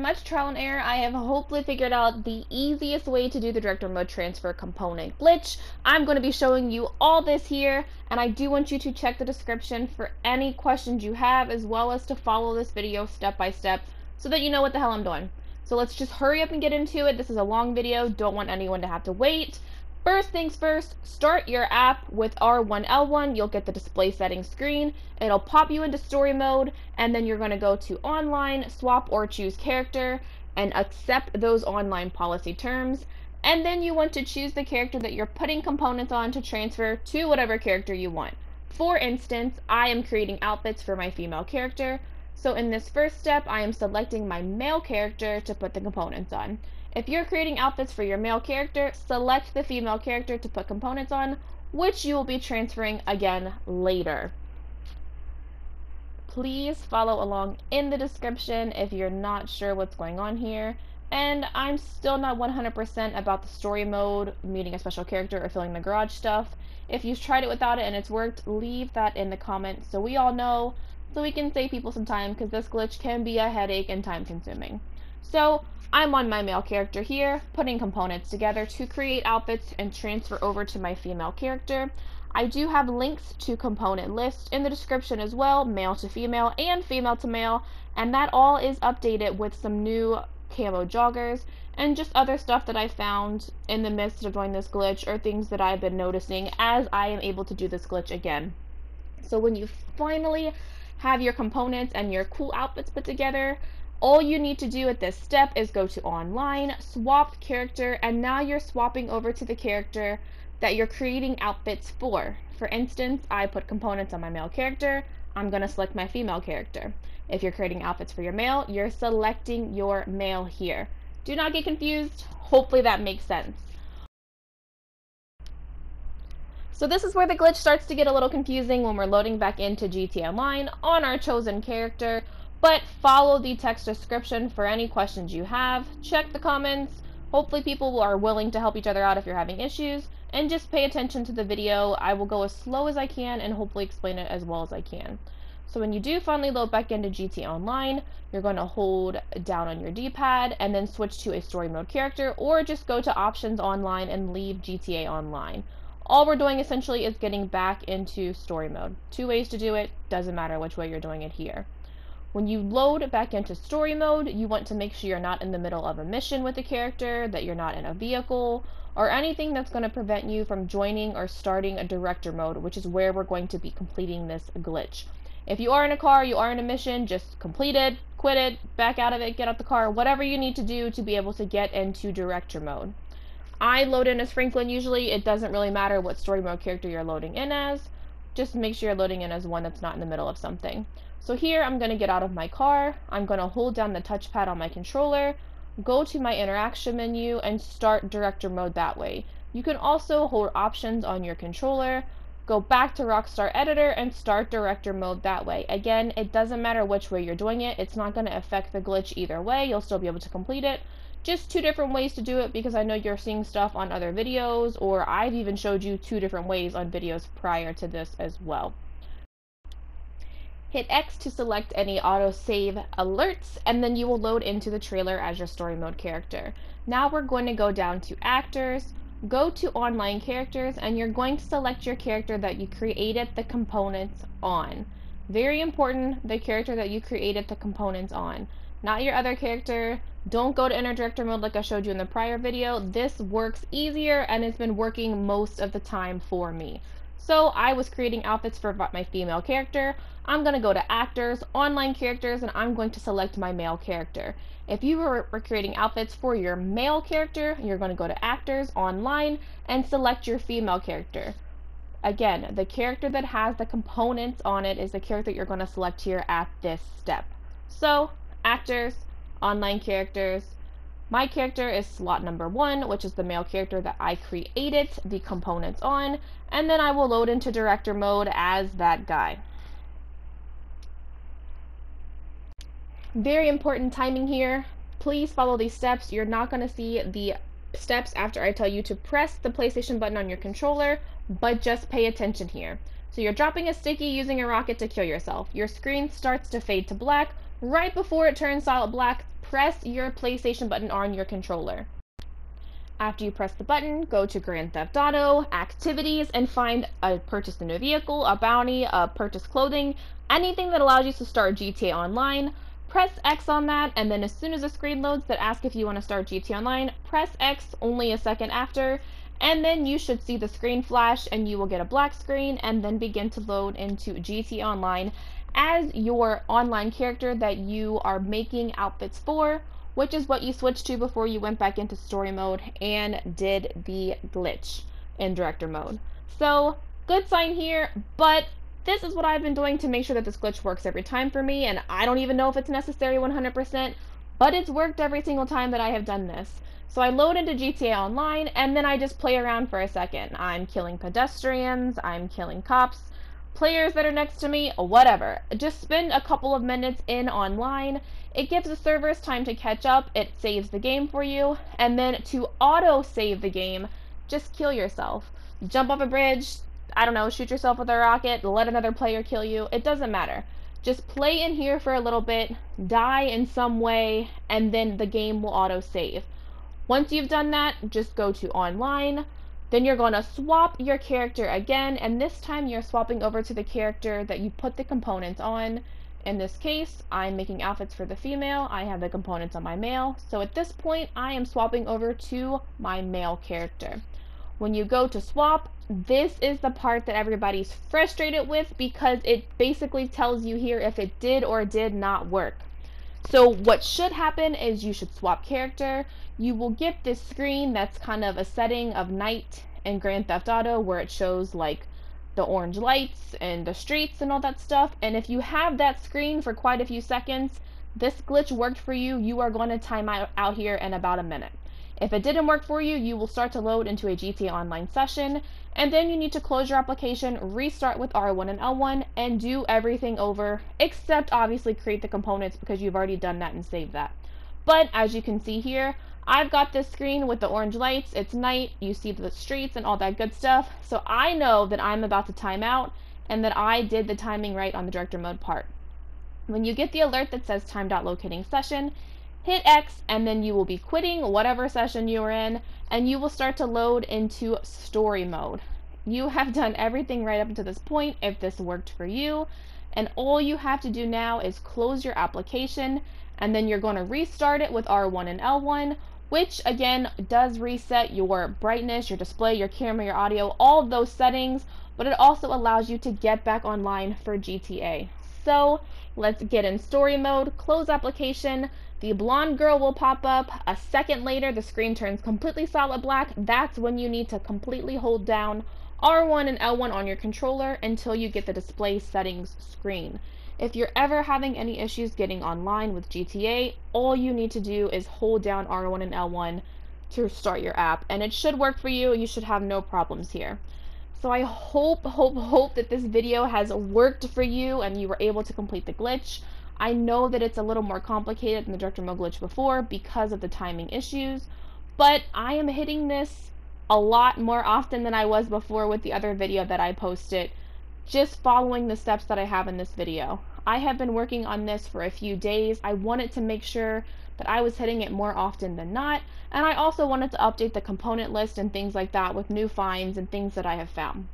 much trial and error, I have hopefully figured out the easiest way to do the director mode transfer component glitch. I'm going to be showing you all this here, and I do want you to check the description for any questions you have, as well as to follow this video step by step so that you know what the hell I'm doing. So let's just hurry up and get into it. This is a long video, don't want anyone to have to wait. First things first, start your app with R1L1. You'll get the display settings screen. It'll pop you into story mode, and then you're going to go to online, swap or choose character, and accept those online policy terms. And then you want to choose the character that you're putting components on to transfer to whatever character you want. For instance, I am creating outfits for my female character. So in this first step, I am selecting my male character to put the components on. If you're creating outfits for your male character, select the female character to put components on, which you will be transferring again later. Please follow along in the description if you're not sure what's going on here. And I'm still not 100% about the story mode, meeting a special character, or filling the garage stuff. If you've tried it without it and it's worked, leave that in the comments so we all know, so we can save people some time, because this glitch can be a headache and time consuming. So I'm on my male character here, putting components together to create outfits and transfer over to my female character. I do have links to component lists in the description as well, male to female and female to male, and that all is updated with some new camo joggers and just other stuff that I found in the midst of doing this glitch, or things that I've been noticing as I am able to do this glitch again. So when you finally have your components and your cool outfits put together, all you need to do at this step is go to online, swap character, and now you're swapping over to the character that you're creating outfits for. For instance, I put components on my male character. I'm going to select my female character. If you're creating outfits for your male, you're selecting your male here. Do not get confused. Hopefully that makes sense. So this is where the glitch starts to get a little confusing when we're loading back into GTA Online on our chosen character. But follow the text description for any questions you have. Check the comments. Hopefully people are willing to help each other out if you're having issues. And just pay attention to the video. I will go as slow as I can and hopefully explain it as well as I can. So when you do finally load back into GTA Online, you're going to hold down on your D-pad and then switch to a story mode character, or just go to options online and leave GTA Online. All we're doing essentially is getting back into story mode. Two ways to do it, doesn't matter which way you're doing it here. When you load back into story mode, you want to make sure you're not in the middle of a mission with the character, that you're not in a vehicle, or anything that's going to prevent you from joining or starting a director mode, which is where we're going to be completing this glitch. If you are in a car, you are in a mission, just complete it, quit it, back out of it, get out the car, whatever you need to do to be able to get into director mode. I load in as Franklin usually. It doesn't really matter what story mode character you're loading in as. Just make sure you're loading in as one that's not in the middle of something. So here I'm going to get out of my car, I'm going to hold down the touchpad on my controller, go to my interaction menu, and start director mode that way. You can also hold options on your controller, go back to Rockstar Editor, and start director mode that way. Again, it doesn't matter which way you're doing it, it's not going to affect the glitch either way, you'll still be able to complete it. Just two different ways to do it, because I know you're seeing stuff on other videos, or I've even showed you two different ways on videos prior to this as well. Hit X to select any autosave alerts, and then you will load into the trailer as your story mode character. Now we're going to go down to actors, go to online characters, and you're going to select your character that you created the components on. Very important, the character that you created the components on, not your other character. Don't go to inner director mode like I showed you in the prior video. This works easier and it's been working most of the time for me. So I was creating outfits for my female character. I'm going to go to actors, online characters, and I'm going to select my male character. If you were creating outfits for your male character, you're going to go to actors, online, and select your female character. Again, the character that has the components on it is the character you're going to select here at this step. So actors, online characters. My character is slot number 1, which is the male character that I created the components on, and then I will load into director mode as that guy. Very important timing here. Please follow these steps. You're not going to see the steps after I tell you to press the PlayStation button on your controller, but just pay attention here. So you're dropping a sticky using a rocket to kill yourself. Your screen starts to fade to black. Right before it turns solid black, press your PlayStation button on your controller. After you press the button, go to Grand Theft Auto, Activities, and find a purchase a new vehicle, a bounty, a purchase clothing, anything that allows you to start GTA Online. Press X on that, and then as soon as the screen loads that asks if you want to start GTA Online, press X only a second after, and then you should see the screen flash and you will get a black screen and then begin to load into GTA Online as your online character that you are making outfits for, which is what you switched to before you went back into story mode and did the glitch in director mode. So, good sign here, but this is what I've been doing to make sure that this glitch works every time for me, and I don't even know if it's necessary 100%, but it's worked every single time that I have done this. So I load into GTA Online, and then I just play around for a second. I'm killing pedestrians, I'm killing cops, players that are next to me, whatever. Just spend a couple of minutes in online. It gives the servers time to catch up, it saves the game for you, and then to auto-save the game, just kill yourself. Jump off a bridge, I don't know, shoot yourself with a rocket, let another player kill you, it doesn't matter. Just play in here for a little bit, die in some way, and then the game will auto-save. Once you've done that, just go to online. Then you're going to swap your character again, and this time you're swapping over to the character that you put the components on. In this case, I'm making outfits for the female. I have the components on my male. So at this point, I am swapping over to my male character. When you go to swap, this is the part that everybody's frustrated with because it basically tells you here if it did or did not work. So what should happen is you should swap character. You will get this screen that's kind of a setting of night in Grand Theft Auto where it shows like the orange lights and the streets and all that stuff. And if you have that screen for quite a few seconds, this glitch worked for you, you are going to time out here in about a minute. If it didn't work for you, you will start to load into a GTA Online session, and then you need to close your application, restart with R1 and L1, and do everything over, except obviously create the components because you've already done that and saved that. But as you can see here, I've got this screen with the orange lights, it's night, you see the streets and all that good stuff, so I know that I'm about to time out and that I did the timing right on the director mode part. When you get the alert that says timed out locating session, hit X and then you will be quitting whatever session you are in and you will start to load into story mode. You have done everything right up to this point if this worked for you, and all you have to do now is close your application and then you're going to restart it with R1 and L1, which again does reset your brightness, your display, your camera, your audio, all of those settings, but it also allows you to get back online for GTA. So let's get in story mode, close application. The blonde girl will pop up. A second later, the screen turns completely solid black. That's when you need to completely hold down R1 and L1 on your controller until you get the display settings screen. If you're ever having any issues getting online with GTA, all you need to do is hold down R1 and L1 to start your app, and it should work for you. You should have no problems here. So I hope that this video has worked for you and you were able to complete the glitch. I know that it's a little more complicated than the director mode glitch before because of the timing issues, but I am hitting this a lot more often than I was before with the other video that I posted, just following the steps that I have in this video. I have been working on this for a few days. I wanted to make sure that I was hitting it more often than not, and I also wanted to update the component list and things like that with new finds and things that I have found.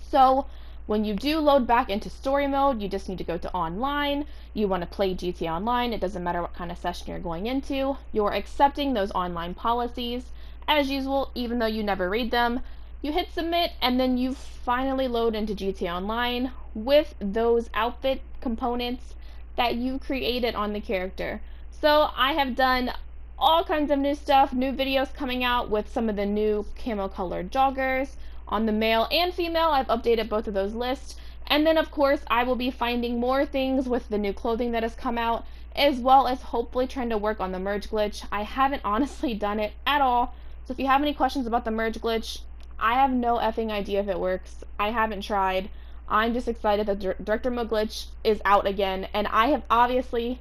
So when you do load back into story mode, you just need to go to online. You want to play GTA Online. It doesn't matter what kind of session you're going into. You're accepting those online policies as usual, even though you never read them. You hit submit and then you finally load into GTA Online with those outfit components that you created on the character. So I have done all kinds of new stuff, new videos coming out with some of the new camo colored joggers. On the male and female, I've updated both of those lists. And then of course, I will be finding more things with the new clothing that has come out, as well as hopefully trying to work on the merge glitch. I haven't honestly done it at all. So if you have any questions about the merge glitch, I have no effing idea if it works. I haven't tried. I'm just excited that director mode glitch is out again, and I have obviously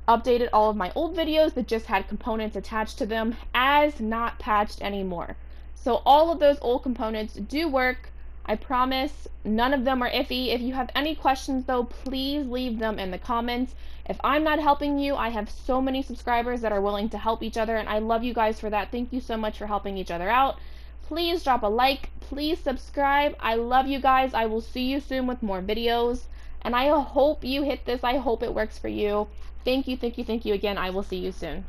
updated all of my old videos that just had components attached to them as not patched anymore. So all of those old components do work. I promise none of them are iffy. If you have any questions though, please leave them in the comments. If I'm not helping you, I have so many subscribers that are willing to help each other, and I love you guys for that. Thank you so much for helping each other out. Please drop a like, please subscribe. I love you guys. I will see you soon with more videos, and I hope you hit this. I hope it works for you. Thank you again. I will see you soon.